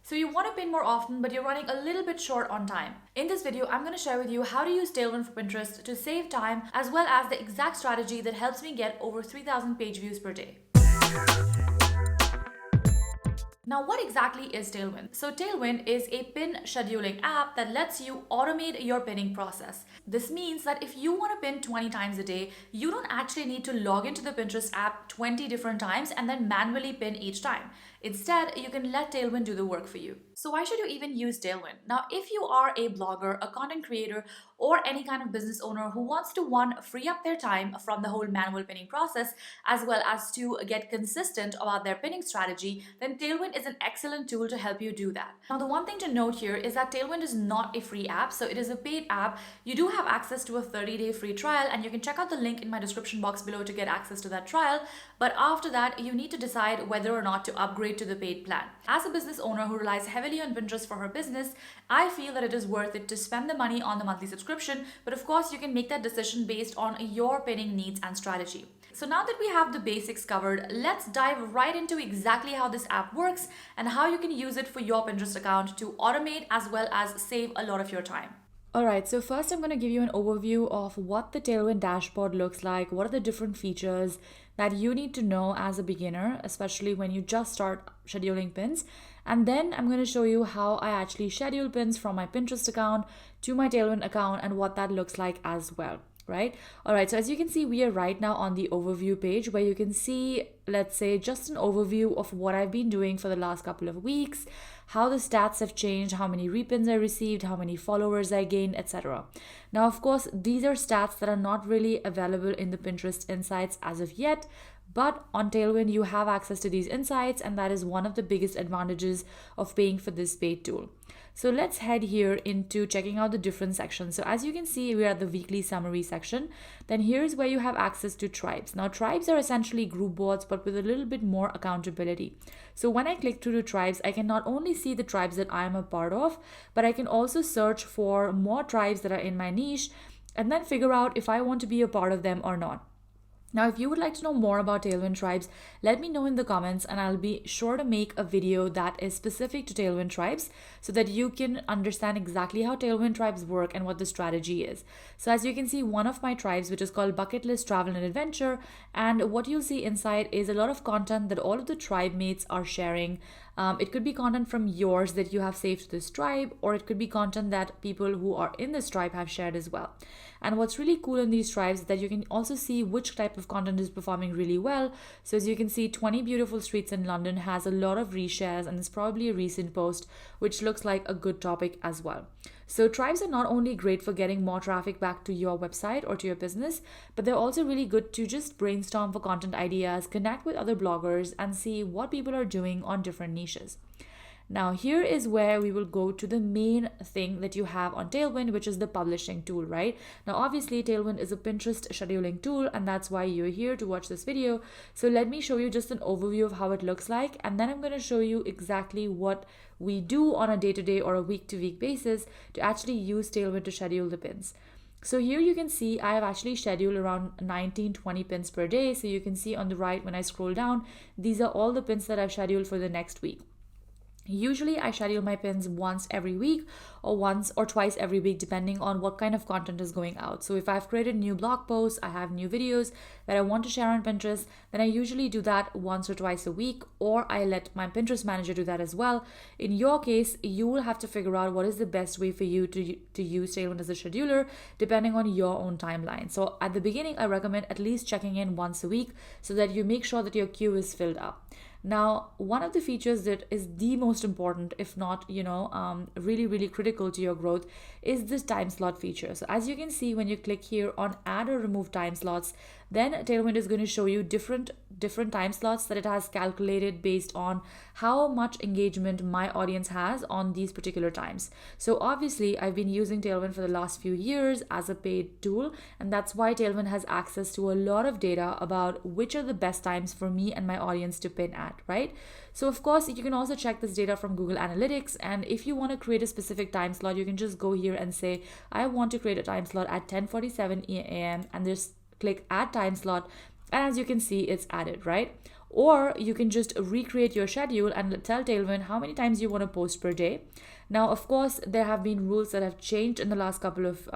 So you want to pin more often, but you're running a little bit short on time. In this video, I'm going to share with you how to use Tailwind for Pinterest to save time, as well as the exact strategy that helps me get over 3,000 page views per day. Now, what exactly is Tailwind? So Tailwind is a pin scheduling app that lets you automate your pinning process. This means that if you want to pin 20 times a day, you don't actually need to log into the Pinterest app 20 different times and then manually pin each time. Instead, you can let Tailwind do the work for you. So why should you even use Tailwind? Now, if you are a blogger, a content creator, or any kind of business owner who wants to, one, free up their time from the whole manual pinning process, as well as to get consistent about their pinning strategy, then Tailwind is an excellent tool to help you do that. Now, the one thing to note here is that Tailwind is not a free app, so it is a paid app. You do have access to a 30-day free trial, and you can check out the link in my description box below to get access to that trial. But after that, you need to decide whether or not to upgrade to the paid plan. As a business owner who relies heavily on Pinterest for her business, I feel that it is worth it to spend the money on the monthly subscription, but of course you can make that decision based on your pinning needs and strategy. So now that we have the basics covered, let's dive right into exactly how this app works and how you can use it for your Pinterest account to automate as well as save a lot of your time. Alright, so first I'm going to give you an overview of what the Tailwind dashboard looks like, what are the different features that you need to know as a beginner, especially when you just start scheduling pins. And then I'm going to show you how I actually schedule pins from my Pinterest account to my Tailwind account and what that looks like as well. Right? Alright, so as you can see, we are right now on the overview page where you can see, let's say, just an overview of what I've been doing for the last couple of weeks, how the stats have changed, how many repins I received, how many followers I gained, etc. Now, of course, these are stats that are not really available in the Pinterest Insights as of yet, but on Tailwind, you have access to these insights, and that is one of the biggest advantages of paying for this paid tool. So let's head here into checking out the different sections. So as you can see, we are at the weekly summary section. Then here's where you have access to tribes. Now, tribes are essentially group boards, but with a little bit more accountability. So when I click through to tribes, I can not only see the tribes that I am a part of, but I can also search for more tribes that are in my niche and then figure out if I want to be a part of them or not. Now, if you would like to know more about Tailwind tribes, let me know in the comments and I'll be sure to make a video that is specific to Tailwind tribes so that you can understand exactly how Tailwind tribes work and what the strategy is. So as you can see, one of my tribes, which is called Bucket List Travel and Adventure, and what you'll see inside is a lot of content that all of the tribe mates are sharing. It could be content from yours that you have saved to this tribe, or it could be content that people who are in this tribe have shared as well. And what's really cool in these tribes is that you can also see which type of content is performing really well. So as you can see, 20 Beautiful Streets in London has a lot of reshares, and it's probably a recent post, which looks like a good topic as well. So tribes are not only great for getting more traffic back to your website or to your business, but they're also really good to just brainstorm for content ideas, connect with other bloggers, and see what people are doing on different niches. Now, here is where we will go to the main thing that you have on Tailwind, which is the publishing tool, right? Now, obviously, Tailwind is a Pinterest scheduling tool, and that's why you're here to watch this video. So let me show you just an overview of how it looks like, and then I'm going to show you exactly what we do on a day-to-day or a week-to-week basis to actually use Tailwind to schedule the pins. So here you can see I have actually scheduled around 19-20 pins per day. So you can see on the right when I scroll down, these are all the pins that I've scheduled for the next week. Usually I schedule my pins once every week or once or twice every week depending on what kind of content is going out. So if I've created new blog posts, I have new videos that I want to share on Pinterest, then I usually do that once or twice a week, or I let my Pinterest manager do that as well. In your case, you will have to figure out what is the best way for you to use Tailwind as a scheduler depending on your own timeline. So at the beginning, I recommend at least checking in once a week so that you make sure that your queue is filled up. Now, one of the features that is the most important, if not, really, really critical to your growth is this time slot feature. So as you can see, when you click here on add or remove time slots, then Tailwind is going to show you different time slots that it has calculated based on how much engagement my audience has on these particular times. So obviously, I've been using Tailwind for the last few years as a paid tool, and that's why Tailwind has access to a lot of data about which are the best times for me and my audience to pin at, right? So of course, you can also check this data from Google Analytics, and if you want to create a specific time slot, you can just go here and say, I want to create a time slot at 10:47 a.m. and just click add time slot, and as you can see, it's added, right? or you can just recreate your schedule and tell Tailwind how many times you want to post per day. Now, of course, there have been rules that have changed in the last couple of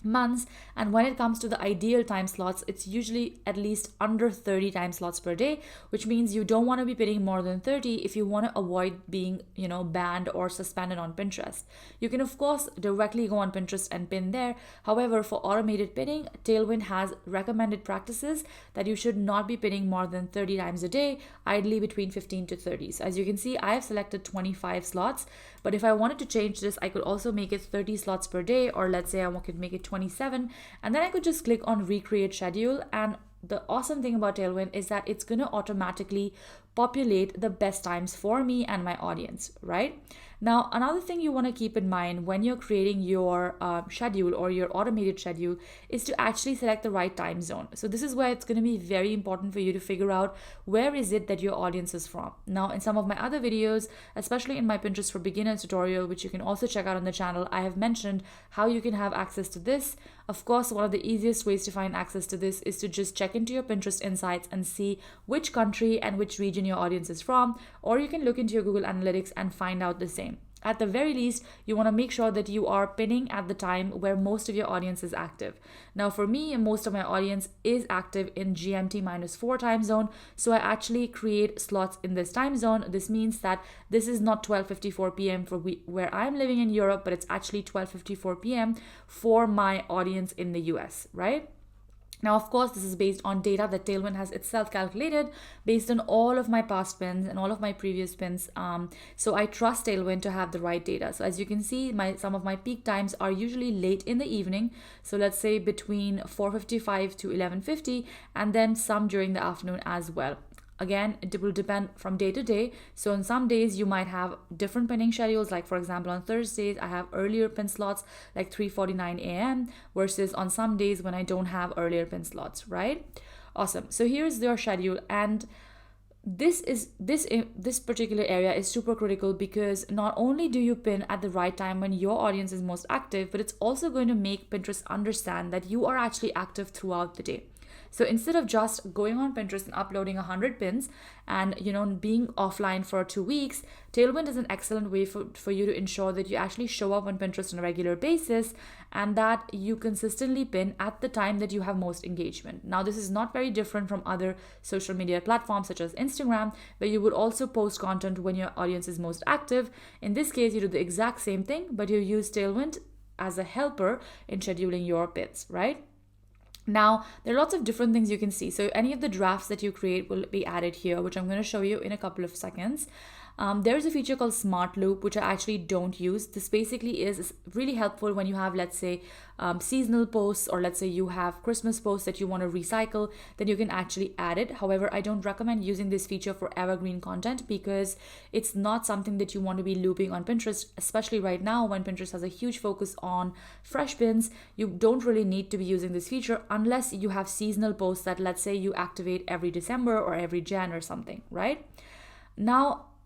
months, and when it comes to the ideal time slots, it's usually at least under 30 time slots per day, which means you don't want to be pinning more than 30 if you want to avoid being banned or suspended on Pinterest. You can of course directly go on Pinterest and pin there. However, for automated pinning, Tailwind has recommended practices that you should not be pinning more than 30 times a day, ideally between 15 to 30. So as you can see, I have selected 25 slots, but if I wanted to change this, I could also make it 30 slots per day, or let's say I could make it 27, and then I could just click on recreate schedule. And the awesome thing about Tailwind is that it's going to automatically populate the best times for me and my audience, right? Now, another thing you want to keep in mind when you're creating your schedule or your automated schedule is to actually select the right time zone. So this is where it's going to be very important for you to figure out where is it that your audience is from. Now, in some of my other videos, especially in my Pinterest for Beginners tutorial, which you can also check out on the channel, I have mentioned how you can have access to this. Of course, one of the easiest ways to find access to this is to just check into your Pinterest insights and see which country and which region your audience is from, or you can look into your Google Analytics and find out the same. At the very least, you want to make sure that you are pinning at the time where most of your audience is active. Now, for me, most of my audience is active in GMT-4 time zone, so I actually create slots in this time zone. This means that this is not 12:54 p.m. for where I'm living in Europe, but it's actually 12:54 p.m. for my audience in the US, right? Now, of course, this is based on data that Tailwind has itself calculated based on all of my past pins and all of my previous pins. So I trust Tailwind to have the right data. So as you can see, some of my peak times are usually late in the evening. So let's say between 4:55 to 11:50, and then some during the afternoon as well. Again, it will depend from day to day. So on some days you might have different pinning schedules. Like for example, on Thursdays, I have earlier pin slots like 3:49 a.m. versus on some days when I don't have earlier pin slots, right? Awesome. So here's your schedule, and this particular area is super critical because not only do you pin at the right time when your audience is most active, but it's also going to make Pinterest understand that you are actually active throughout the day. So instead of just going on Pinterest and uploading 100 pins and being offline for 2 weeks, Tailwind is an excellent way for you to ensure that you actually show up on Pinterest on a regular basis and that you consistently pin at the time that you have most engagement. Now, this is not very different from other social media platforms such as Instagram, where you would also post content when your audience is most active. In this case, you do the exact same thing, but you use Tailwind as a helper in scheduling your pins, right? Now, there are lots of different things you can see. So any of the drafts that you create will be added here, which I'm going to show you in a couple of seconds. There's a feature called Smart Loop, which I actually don't use. This basically is really helpful when you have, let's say, seasonal posts, or let's say you have Christmas posts that you want to recycle, then you can actually add it. However, I don't recommend using this feature for evergreen content because it's not something that you want to be looping on Pinterest, especially right now when Pinterest has a huge focus on fresh pins. You don't really need to be using this feature unless you have seasonal posts that, let's say, you activate every December or every Jan or something, right?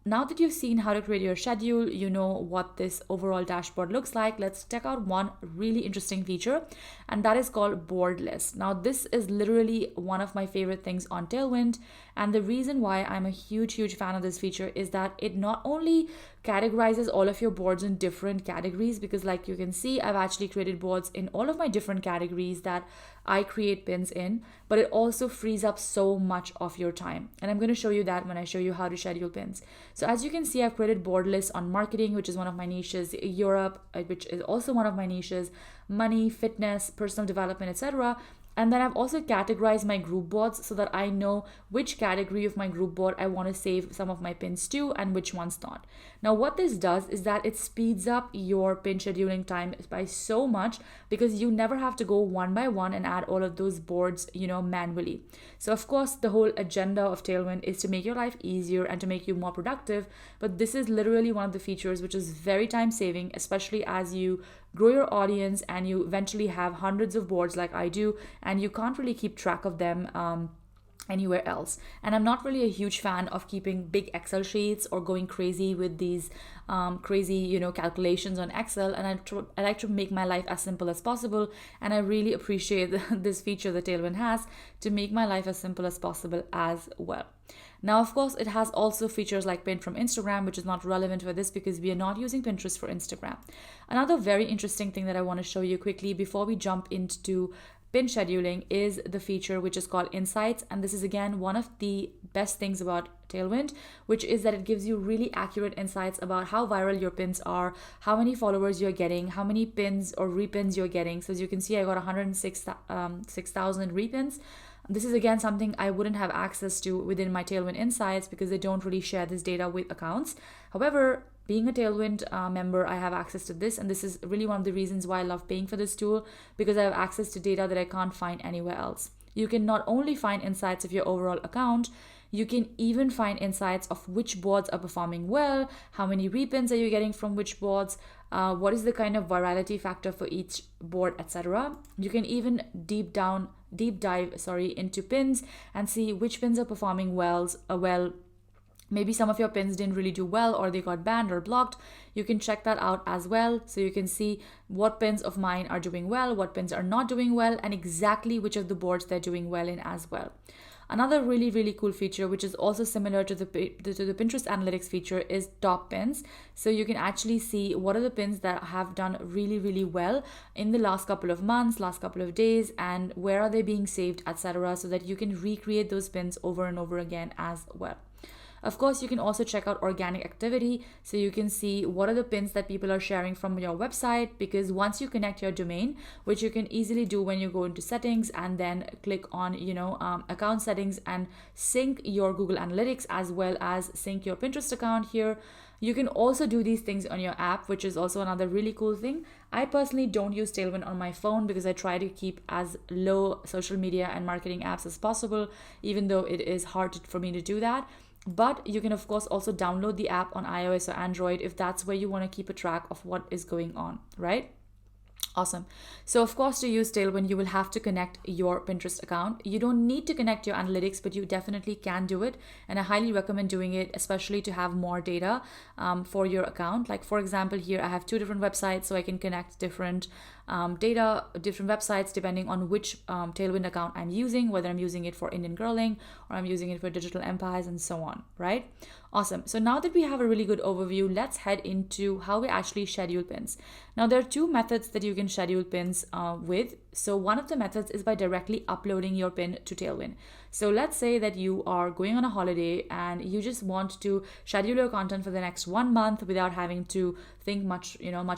Now that you've seen how to create your schedule, you know what this overall dashboard looks like. Let's check out one really interesting feature, and that is called board list. Now, this is literally one of my favorite things on Tailwind, and the reason why I'm a huge fan of this feature is that it not only categorizes all of your boards in different categories, because like you can see, I've actually created boards in all of my different categories that I create pins in, but it also frees up so much of your time. And I'm going to show you that when I show you how to schedule pins. So as you can see, I've created board lists on marketing, which is one of my niches, Europe, which is also one of my niches, money, fitness, personal development, etc. And then I've also categorized my group boards so that I know which category of my group board I want to save some of my pins to and which ones not. Now, what this does is that it speeds up your pin scheduling time by so much because you never have to go one by one and add all of those boards, manually. So of course, the whole agenda of Tailwind is to make your life easier and to make you more productive. But this is literally one of the features which is very time saving, especially as you grow your audience and you eventually have hundreds of boards like I do, and you can't really keep track of them anywhere else. And I'm not really a huge fan of keeping big Excel sheets or going crazy with these crazy, calculations on Excel. And I like to make my life as simple as possible. And I really appreciate this feature that Tailwind has to make my life as simple as possible as well. Now, of course, it has also features like Pin from Instagram, which is not relevant for this because we are not using Pinterest for Instagram. Another very interesting thing that I want to show you quickly before we jump into pin scheduling is the feature which is called Insights. And this is again one of the best things about Tailwind, which is that it gives you really accurate insights about how viral your pins are, how many followers you're getting, how many pins or repins you're getting. So as you can see, I got 106,000 repins. This is again something I wouldn't have access to within my Tailwind Insights because they don't really share this data with accounts. However, being a Tailwind member, I have access to this, and this is really one of the reasons why I love paying for this tool, because I have access to data that I can't find anywhere else. You can not only find insights of your overall account, you can even find insights of which boards are performing well, how many repins are you getting from which boards, what is the kind of virality factor for each board, etc. You can even deep dive into pins and see which pins are performing well. Maybe some of your pins didn't really do well or they got banned or blocked. You can check that out as well. So you can see what pins of mine are doing well, what pins are not doing well, and exactly which of the boards they're doing well in as well. Another really, really cool feature, which is also similar to the Pinterest analytics feature, is top pins. So you can actually see what are the pins that have done really, really well in the last couple of months, last couple of days, and where are they being saved, etc., so that you can recreate those pins over and over again as well. Of course, you can also check out organic activity, so you can see what are the pins that people are sharing from your website, because once you connect your domain, which you can easily do when you go into settings and then click on account settings and sync your Google Analytics as well as sync your Pinterest account here. You can also do these things on your app, which is also another really cool thing. I personally don't use Tailwind on my phone because I try to keep as low social media and marketing apps as possible, even though it is hard for me to do that. But you can, of course, also download the app on iOS or Android if that's where you want to keep a track of what is going on, right? Awesome. So of course, to use Tailwind, you will have to connect your Pinterest account. You don't need to connect your analytics, but you definitely can do it. And I highly recommend doing it, especially to have more data for your account. Like for example, here I have 2 different websites, so I can connect different data, different websites, depending on which Tailwind account I'm using, whether I'm using it for Indian girling or I'm using it for digital empires and so on, right? Awesome. So now that we have a really good overview, let's head into how we actually schedule pins. Now, there are 2 methods that you can schedule pins with. So one of the methods is by directly uploading your pin to Tailwind. So let's say that you are going on a holiday and you just want to schedule your content for the next 1 month without having to think much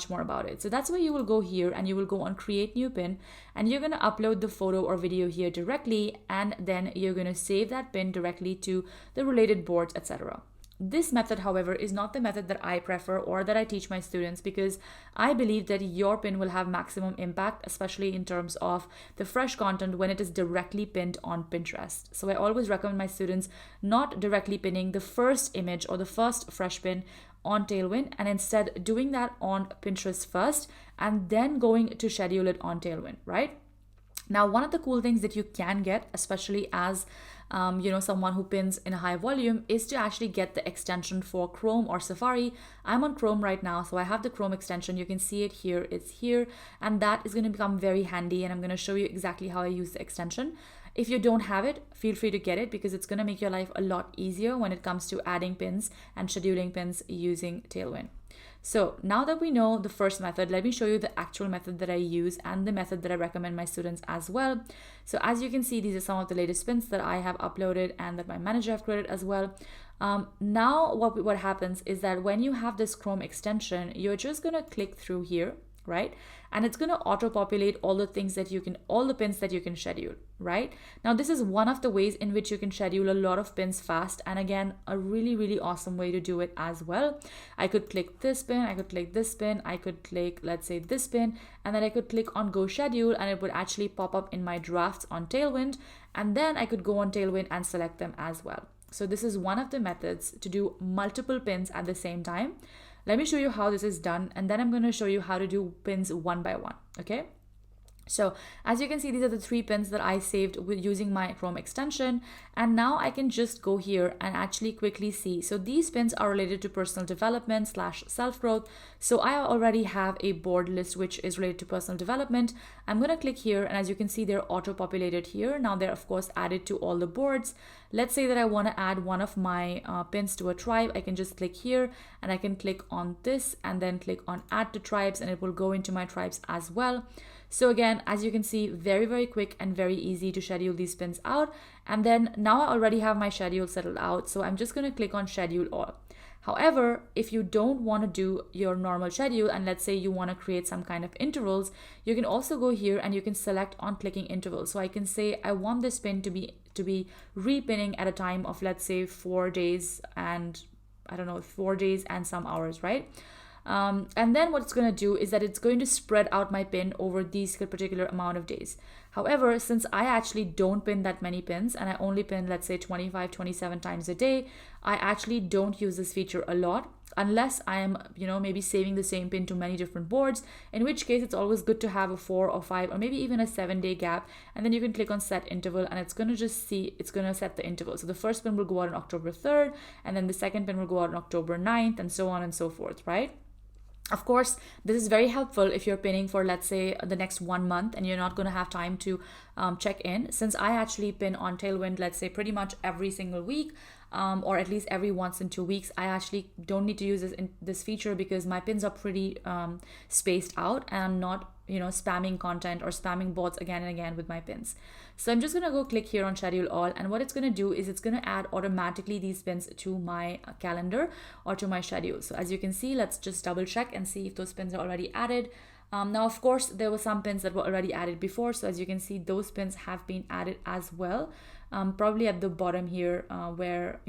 more about it. So that's where you will go here and you will go on create new pin, and you're going to upload the photo or video here directly, and then you're going to save that pin directly to the related boards, etc. This method, however, is not the method that I prefer or that I teach my students, because I believe that your pin will have maximum impact, especially in terms of the fresh content when it is directly pinned on Pinterest. So I always recommend my students not directly pinning the first image or the first fresh pin on Tailwind, and instead doing that on Pinterest first and then going to schedule it on Tailwind, right? Now, one of the cool things that you can get, especially as someone who pins in a high volume, is to actually get the extension for Chrome or Safari. I'm on Chrome right now, so I have the Chrome extension. You can see it here, it's here, and that is going to become very handy, and I'm going to show you exactly how I use the extension. If you don't have it, feel free to get it, because it's going to make your life a lot easier when it comes to adding pins and scheduling pins using Tailwind. So now that we know the first method, let me show you the actual method that I use and the method that I recommend my students as well. So as you can see, these are some of the latest pins that I have uploaded and that my manager have created as well. Now what happens is that when you have this Chrome extension, you're just going to click through here, right? And it's going to auto-populate all the pins that you can schedule, right? Now, this is one of the ways in which you can schedule a lot of pins fast. And again, a really, really awesome way to do it as well. I could click this pin, I could click this pin, I could click, let's say, this pin, and then I could click on Go Schedule, and it would actually pop up in my drafts on Tailwind. And then I could go on Tailwind and select them as well. So this is one of the methods to do multiple pins at the same time. Let me show you how this is done, and then I'm going to show you how to do pins one by one, okay? So as you can see, these are the 3 pins that I saved with using my Chrome extension. And now I can just go here and actually quickly see. So these pins are related to personal development / self-growth. So I already have a board list which is related to personal development. I'm going to click here, and as you can see, they're auto-populated here. Now they're of course added to all the boards. Let's say that I want to add one of my pins to a tribe. I can just click here and I can click on this and then click on add to tribes, and it will go into my tribes as well. So again, as you can see, very, very quick and very easy to schedule these pins out. And then now I already have my schedule settled out. So I'm just going to click on schedule all. However, if you don't want to do your normal schedule, and let's say you want to create some kind of intervals, you can also go here and you can select on clicking intervals. So I can say I want this pin to be repinning at a time of, let's say, 4 days and I don't know, 4 days and some hours, right? And then what it's going to do is that it's going to spread out my pin over these particular amount of days. However, since I actually don't pin that many pins and I only pin, let's say 25, 27 times a day, I actually don't use this feature a lot unless I am, maybe saving the same pin to many different boards, in which case it's always good to have a 4 or 5 or maybe even a 7-day gap. And then you can click on set interval and it's going to set the interval. So the first pin will go out on October 3rd, and then the second pin will go out on October 9th, and so on and so forth, right? Of course, this is very helpful if you're pinning for, let's say, the next 1 month and you're not going to have time to check in. Since I actually pin on Tailwind, let's say pretty much every single week, or at least every once in 2 weeks, I actually don't need to use this feature because my pins are pretty spaced out and I'm not spamming content or spamming bots again and again with my pins. So I'm just going to go click here on schedule all, and what it's going to do is it's going to add automatically these pins to my calendar or to my schedule. So as you can see, let's just double check and see if those pins are already added. Now, of course, there were some pins that were already added before. So as you can see, those pins have been added as well. Probably at the bottom here where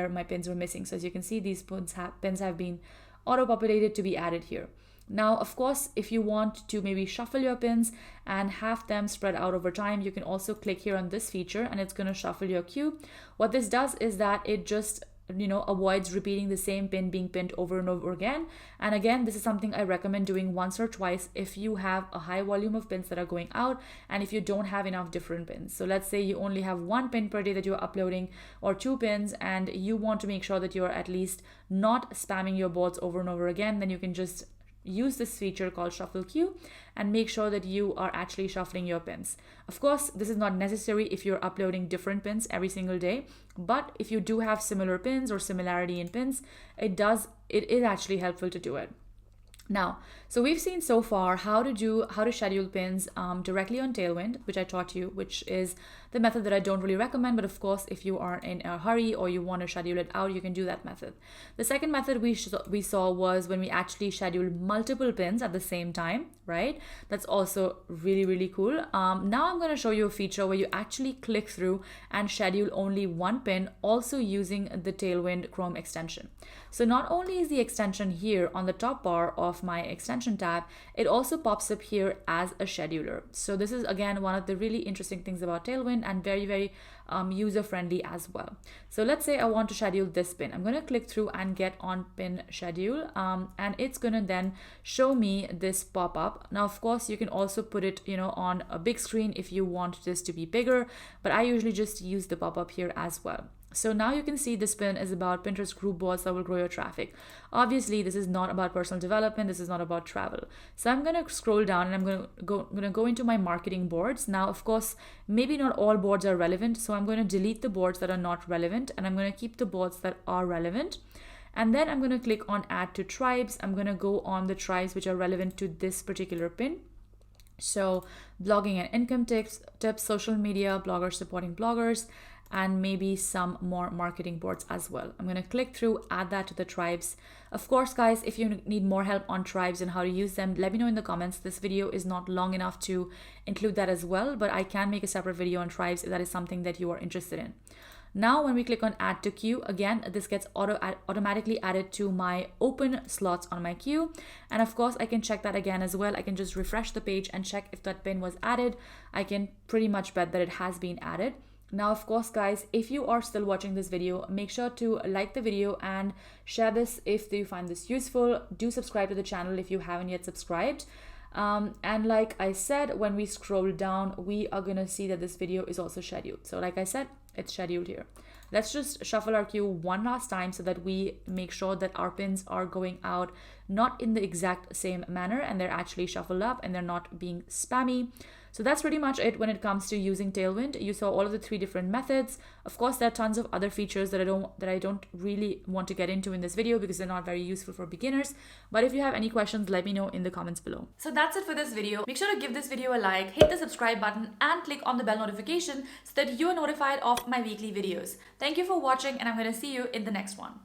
my pins were missing. So as you can see, these pins have been auto-populated to be added here. Now, of course, if you want to maybe shuffle your pins and have them spread out over time, you can also click here on this feature and it's going to shuffle your queue. What this does is that it just avoids repeating the same pin being pinned over and over again. And again, this is something I recommend doing once or twice if you have a high volume of pins that are going out and if you don't have enough different pins. So let's say you only have 1 pin per day that you're uploading, or 2 pins, and you want to make sure that you're at least not spamming your boards over and over again, then you can just use this feature called shuffle queue and make sure that you are actually shuffling your pins. Of course, this is not necessary if you're uploading different pins every single day, but if you do have similar pins or similarity in pins, it is actually helpful to do it. Now, so we've seen so far how to schedule pins directly on Tailwind, which I taught you, which is the method that I don't really recommend. But of course, if you are in a hurry or you want to schedule it out, you can do that method. The second method we saw was when we actually schedule multiple pins at the same time, right? That's also really, really cool. Now I'm going to show you a feature where you actually click through and schedule only 1 pin, also using the Tailwind Chrome extension. So not only is the extension here on the top bar of my extension tab, it also pops up here as a scheduler. So this is again one of the really interesting things about Tailwind and very, very user-friendly as well. So let's say I want to schedule this pin. I'm going to click through and get on pin schedule, and it's going to then show me this pop-up. Now, of course, you can also put it on a big screen if you want this to be bigger, but I usually just use the pop-up here as well. So now you can see this pin is about Pinterest group boards that will grow your traffic. Obviously, this is not about personal development. This is not about travel. So I'm going to scroll down and I'm going to go into my marketing boards. Now, of course, maybe not all boards are relevant. So I'm going to delete the boards that are not relevant and I'm going to keep the boards that are relevant. And then I'm going to click on add to tribes. I'm going to go on the tribes which are relevant to this particular pin. So blogging and income tips, social media, bloggers supporting bloggers, and maybe some more marketing boards as well. I'm going to click through, add that to the tribes. Of course, guys, if you need more help on tribes and how to use them, let me know in the comments. This video is not long enough to include that as well, but I can make a separate video on tribes if that is something that you are interested in. Now, when we click on add to queue, again, this gets automatically added to my open slots on my queue. And of course, I can check that again as well. I can just refresh the page and check if that pin was added. I can pretty much bet that it has been added. Now, of course, guys, if you are still watching this video, make sure to like the video and share this if you find this useful. Do subscribe to the channel if you haven't yet subscribed. And like I said, when we scroll down, we are gonna see that this video is also scheduled. So like I said, it's scheduled here. Let's just shuffle our queue one last time so that we make sure that our pins are going out not in the exact same manner and they're actually shuffled up and they're not being spammy. So that's pretty much it when it comes to using Tailwind. You saw all of the 3 different methods. Of course, there are tons of other features that I don't really want to get into in this video because they're not very useful for beginners. But if you have any questions, let me know in the comments below. So that's it for this video. Make sure to give this video a like, hit the subscribe button and click on the bell notification so that you are notified of my weekly videos. Thank you for watching and I'm going to see you in the next one.